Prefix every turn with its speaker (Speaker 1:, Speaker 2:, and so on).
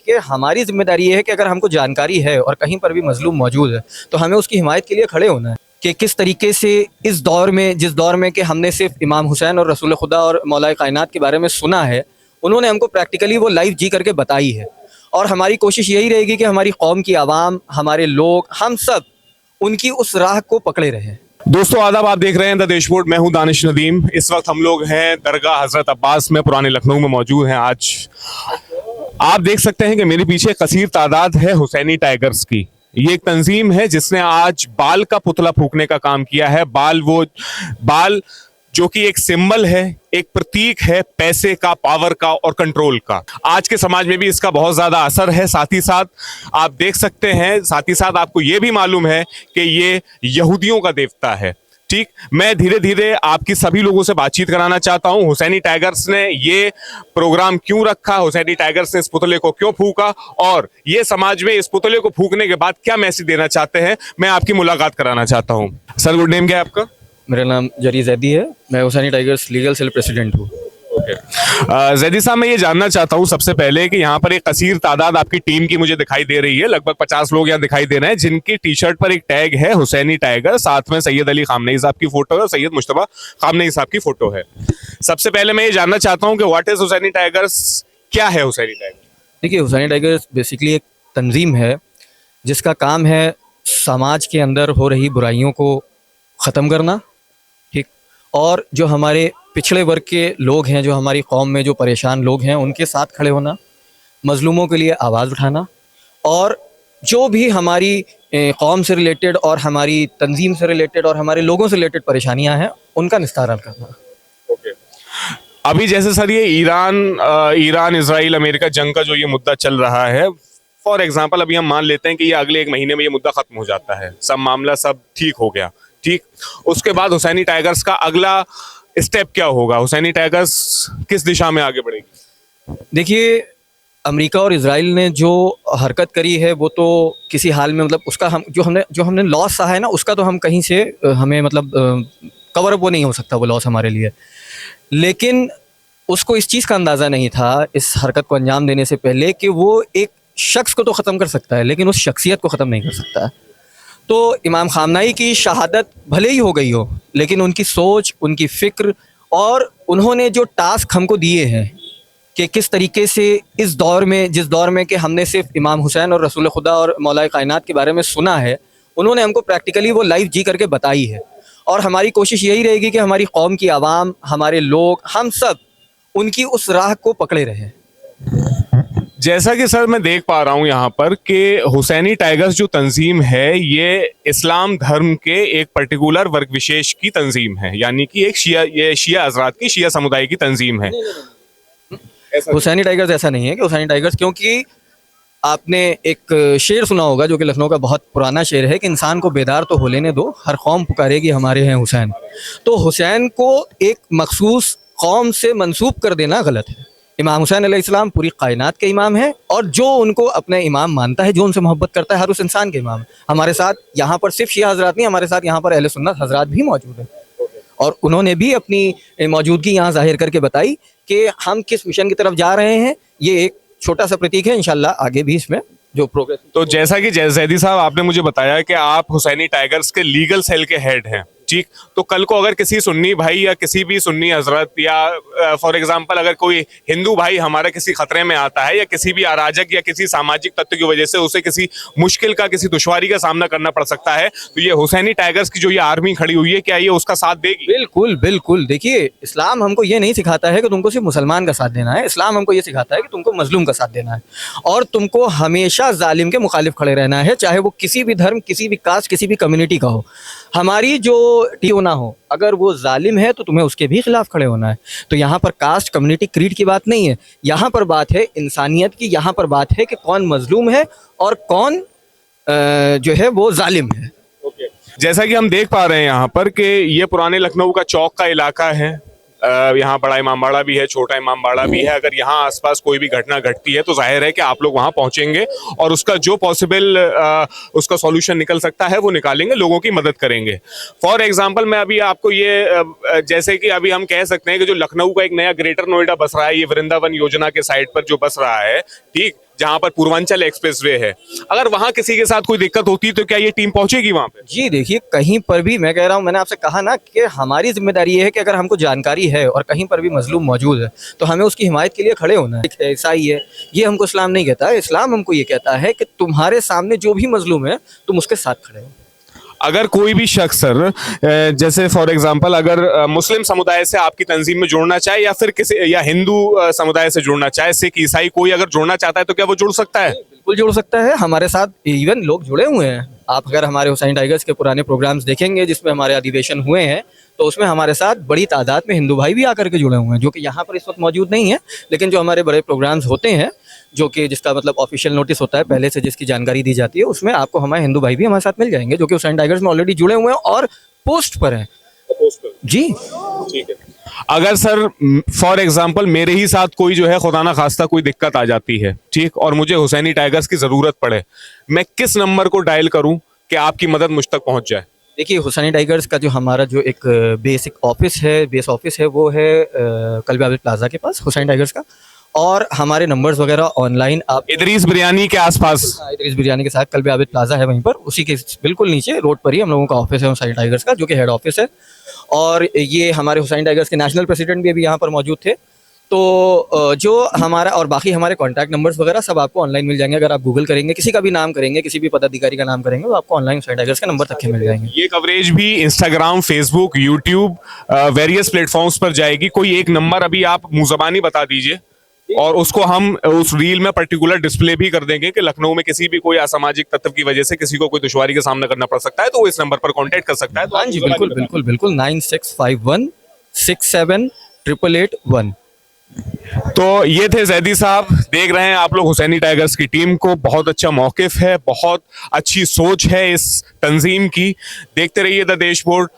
Speaker 1: कि हमारी जिम्मेदारी ये है कि अगर हमको जानकारी है और कहीं पर भी मजलूम मौजूद है तो हमें उसकी हिमायत के लिए खड़े होना है। कि किस तरीके से इस दौर में, जिस दौर में कि हमने सिर्फ इमाम हुसैन और रसूल खुदा और मौलाए कायनात के बारे में सुना है, उन्होंने हमको प्रैक्टिकली वो लाइव जी करके बताई है। और हमारी कोशिश यही रहेगी कि हमारी कौम की आवाम, हमारे लोग, हम सब उनकी उस राह को पकड़े रहें।
Speaker 2: दोस्तों आदाब, आप देख रहे हैं द डैशबोर्ड। मैं हूं दानिश नदीम। इस वक्त हम लोग हैं दरगाह हजरत अब्बास में, पुराने लखनऊ में मौजूद हैं। आज आप देख सकते हैं कि मेरे पीछे कसीर तादाद है हुसैनी टाइगर्स की। ये एक तंजीम है जिसने आज बाल का पुतला फूकने का काम किया है। बाल जो कि एक सिंबल है, एक प्रतीक है पैसे का, पावर का और कंट्रोल का। आज के समाज में भी इसका बहुत ज्यादा असर है। साथ ही साथ आप देख सकते हैं, साथ ही साथ आपको ये भी मालूम है कि ये यहूदियों का देवता है। ठीक, मैं धीरे धीरे आपकी सभी लोगों से बातचीत कराना चाहता हूं। हुसैनी टाइगर्स ने ये प्रोग्राम क्यों रखा, हुसैनी टाइगर्स ने इस पुतले को क्यों फूका और ये समाज में इस पुतले को फूकने के बाद क्या मैसेज देना चाहते हैं, मैं आपकी मुलाकात कराना चाहता हूं। सर, गुड नेम क्या है आपका?
Speaker 1: मेरा नाम जरी जैदी है। मैं Husaini tigers legal cell president हूँ।
Speaker 2: जैदी साहब, मैं ये जानना चाहता हूँ सबसे पहले कि यहाँ पर एक कसीर तादाद आपकी टीम की मुझे दिखाई दे रही है। लगभग 50 लोग यहाँ दिखाई दे रहे हैं जिनकी टी शर्ट पर एक टैग है हुसैनी टाइगर, साथ में सैयद अली खामनेई साहब की फोटो है और सैयद मुश्तबा खामनेई साहब की फोटो है। सबसे पहले मैं ये जानना चाहता हूँ कि व्हाट इज हुसैनी टाइगर्स, क्या है हुसैनी टाइगर?
Speaker 1: देखिए, हुसैनी टाइगर्स बेसिकली एक तंजीम है जिसका काम है समाज के अंदर हो रही बुराइयों को ख़त्म करना। ठीक, और जो हमारे पिछड़े वर्ग के लोग हैं, जो हमारी कौम में जो परेशान लोग हैं, उनके साथ खड़े होना, मज़लूमों के लिए आवाज़ उठाना और जो भी हमारी कौम से रिलेटेड और हमारी तंजीम से रिलेटेड और हमारे लोगों से रिलेटेड परेशानियां हैं, उनका निस्तारा करना।
Speaker 2: अभी जैसे सर ये ईरान इजराइल अमेरिका जंग का जो ये मुद्दा चल रहा है, फॉर एग्जांपल अभी हम मान लेते हैं कि ये अगले एक महीने में ये मुद्दा खत्म हो जाता है, सब मामला सब ठीक हो गया। ठीक, उसके बाद हुसैनी टाइगर्स का अगला स्टेप क्या होगा? हुसैनी टाइगर्स किस दिशा में आगे बढ़ेगी?
Speaker 1: देखिए, अमेरिका और इजराइल ने जो हरकत करी है वो तो किसी हाल में, मतलब उसका हम जो हमने लॉस सहा है ना, उसका तो हम कहीं से हमें मतलब कवर अप वो नहीं हो सकता वो लॉस हमारे लिए। लेकिन उसको इस चीज़ का अंदाज़ा नहीं था इस हरकत को अंजाम देने से पहले कि वो एक शख्स को तो ख़त्म कर सकता है लेकिन उस शख्सियत को ख़त्म नहीं कर सकता। तो इमाम खामनेई की शहादत भले ही हो गई हो, लेकिन उनकी सोच, उनकी फ़िक्र और उन्होंने जो टास्क हमको दिए हैं कि किस तरीके से इस दौर में, जिस दौर में कि हमने सिर्फ इमाम हुसैन और रसूल खुदा और मौलाए कायनात के बारे में सुना है, उन्होंने हमको प्रैक्टिकली वो लाइव जी करके बताई है। और हमारी कोशिश यही रहेगी कि हमारी कौम की आवाम, हमारे लोग, हम सब उनकी उस राह को पकड़े रहें।
Speaker 2: जैसा कि सर मैं देख पा रहा हूं यहाँ पर कि हुसैनी टाइगर्स जो तंजीम है ये इस्लाम धर्म के एक पर्टिकुलर वर्ग विशेष की तंजीम है, यानी कि एक शिया हजरात की, शिया समुदाय की तंजीम है।
Speaker 1: हुसैनी टाइगर्स ऐसा नहीं है कि हुसैनी टाइगर्स, क्योंकि आपने एक शेर सुना होगा जो कि लखनऊ का बहुत पुराना शेर है कि इंसान को बेदार तो हो लेने दो, हर कौम पुकारेगी हमारे हैं हुसैन। तो हुसैन को एक मखसूस कौम से मंसूब कर देना गलत है। इमाम हुसैन अलैहिस्सलाम पूरी कायनात के इमाम हैं और जो उनको अपने इमाम मानता है, जो उनसे मोहब्बत करता है, हर उस इंसान के इमाम। हमारे साथ यहाँ पर सिर्फ शिया हजरात नहीं, हमारे साथ यहाँ पर अहले सुन्नत हजरात भी मौजूद हैं और उन्होंने भी अपनी मौजूदगी यहाँ जाहिर करके बताई कि हम किस मिशन की तरफ जा रहे हैं। ये एक छोटा सा प्रतीक है, इंशाल्लाह आगे भी इसमें जो प्रोग्रेस।
Speaker 2: तो जैसा कि जैदी साहब आपने मुझे बताया कि आप हुसैनी टाइगर्स के लीगल सेल के हेड हैं, ठीक, तो कल को अगर किसी सुन्नी भाई या किसी भी सुन्नी हजरत या फॉर एग्जांपल अगर कोई हिंदू भाई हमारा किसी खतरे में आता है या किसी भी अराजक या किसी सामाजिक तत्व की वजह से उसे किसी मुश्किल का, किसी दुश्वारी का सामना करना पड़ सकता है, तो ये हुसैनी टाइगर्स की जो ये आर्मी खड़ी हुई है, क्या ये उसका साथ देगी?
Speaker 1: बिल्कुल बिल्कुल। देखिए, इस्लाम हमको ये नहीं सिखाता है कि तुमको सिर्फ मुसलमान का साथ देना है। इस्लाम हमको ये सिखाता है कि तुमको मजलूम का साथ देना है और तुमको हमेशा जालिम के मुखालिफ खड़े रहना है, चाहे वो किसी भी धर्म, किसी भी कास्ट, किसी भी कम्युनिटी का हो। हमारी जो टीओ ना हो, अगर वो जालिम है तो तुम्हें उसके भी खिलाफ खड़े होना है। तो यहाँ पर कास्ट, कम्युनिटी, क्रीड की बात नहीं है, यहाँ पर बात है इंसानियत की। यहाँ पर बात है कि कौन मजलूम है और कौन जो है वो जालिम है।
Speaker 2: जैसा कि हम देख पा रहे हैं यहाँ पर कि ये पुराने लखनऊ का चौक का इलाका है। यहाँ बड़ा इमामबाड़ा भी है, छोटा इमामबाड़ा भी है। अगर यहाँ आसपास कोई भी घटना घटती है तो जाहिर है कि आप लोग वहाँ पहुँचेंगे और उसका जो पॉसिबल उसका सॉल्यूशन निकल सकता है वो निकालेंगे, लोगों की मदद करेंगे। फॉर एग्जांपल मैं अभी आपको ये जैसे कि अभी हम कह सकते हैं कि जो लखनऊ का एक नया ग्रेटर नोएडा बस रहा है, ये वृंदावन योजना के साइड पर जो बस रहा है, ठीक, जहां पर पूर्वांचल एक्सप्रेसवे है, अगर वहां किसी के साथ कोई दिक्कत होती है तो क्या ये टीम पहुंचेगी वहां पे?
Speaker 1: जी देखिए, कहीं पर भी मैं कह रहा हूँ, मैंने आपसे कहा ना कि हमारी जिम्मेदारी ये है कि अगर हमको जानकारी है और कहीं पर भी मजलूम मौजूद है तो हमें उसकी हिमायत के लिए खड़े होना है। ईसाई है, ये हमको इस्लाम नहीं कहता है। इस्लाम हमको ये कहता है कि तुम्हारे सामने जो भी मजलूम है तुम उसके साथ खड़े हो।
Speaker 2: अगर कोई भी शख्स सर, जैसे फॉर एग्जांपल अगर मुस्लिम समुदाय से आपकी तंजीम में जुड़ना चाहे या फिर किसी या हिंदू समुदाय से जुड़ना चाहे, सिख ईसाई कोई अगर जुड़ना चाहता है तो क्या वो जुड़ सकता है?
Speaker 1: बिल्कुल जुड़ सकता है, हमारे साथ इवन लोग जुड़े हुए हैं। आप अगर हमारे हुसैनी टाइगर्स के पुराने प्रोग्राम्स देखेंगे जिसमें हमारे अधिवेशन हुए हैं तो उसमें हमारे साथ बड़ी तादाद में हिंदू भाई भी आकर के जुड़े हुए हैं, जो कि यहाँ पर इस वक्त मौजूद नहीं है। लेकिन जो हमारे बड़े प्रोग्राम्स होते हैं, जो कि जिसका मतलब ऑफिशियल नोटिस होता है, पहले से जिसकी जानकारी दी जाती है, उसमें आपको हमारे हिंदू भाई भी हमारे साथ मिल जाएंगे जो कि हुसैनी टाइगर्स में ऑलरेडी जुड़े हुए हैं और पोस्ट पर हैं। जी
Speaker 2: ठीक है। अगर सर फॉर एग्जांपल मेरे ही साथ कोई जो है खुदा ना खास्ता कोई दिक्कत आ जाती है, ठीक, और मुझे हुसैनी टाइगर्स की जरूरत पड़े, मैं किस नंबर को डायल करूं कि आपकी मदद मुझ तक पहुंच जाए?
Speaker 1: देखिए, हुसैनी टाइगर्स का जो हमारा जो एक बेस ऑफिस है वो है कल्बे आबिद प्लाजा के पास, हुसैनी टाइगर्स का। और हमारे नंबर्स वगैरह ऑनलाइन आप
Speaker 2: इदरीस बिरयानी के आसपास।
Speaker 1: इदरीस बिरयानी के साथ कल्बे आबिद प्लाजा है, वहीं पर उसी के बिल्कुल नीचे रोड पर ही हम लोगों का ऑफिस है हुसैनी टाइगर्स का, जो कि हेड ऑफिस है। और ये हमारे हुसैनी टाइगर्स के नेशनल प्रेसिडेंट भी अभी यहाँ पर मौजूद थे। तो जो हमारा और बाकी हमारे कॉन्टैक्ट नंबर्स वगैरह सब आपको ऑनलाइन मिल जाएंगे। अगर आप गूगल करेंगे, किसी का भी नाम करेंगे, किसी भी पदाधिकारी का नाम करेंगे, तो आपको ऑनलाइन हुसैनी टाइगर्स के नंबर तक के मिल जाएंगे।
Speaker 2: ये कवरेज भी Instagram, Facebook, YouTube, various platforms पर जाएगी। कोई एक नंबर अभी आप मुंहजबानी बता दीजिए और उसको हम उस रील में पर्टिकुलर डिस्प्ले भी कर देंगे कि लखनऊ में किसी भी कोई असामाजिक तत्व की वजह से किसी को कोई दुश्वारी का सामना करना पड़ सकता है तो वो इस नंबर पर कांटेक्ट कर सकता है। तो
Speaker 1: हाँ जी, बिल्कुल बिल्कुल बिल्कुल 9651678881।
Speaker 2: तो ये थे जैदी साहब। देख रहे हैं आप लोग हुसैनी टाइगर्स की टीम को, बहुत अच्छा मौकिफ है, बहुत अच्छी सोच है इस तंजीम की। देखते रहिए द देश बोर्ड।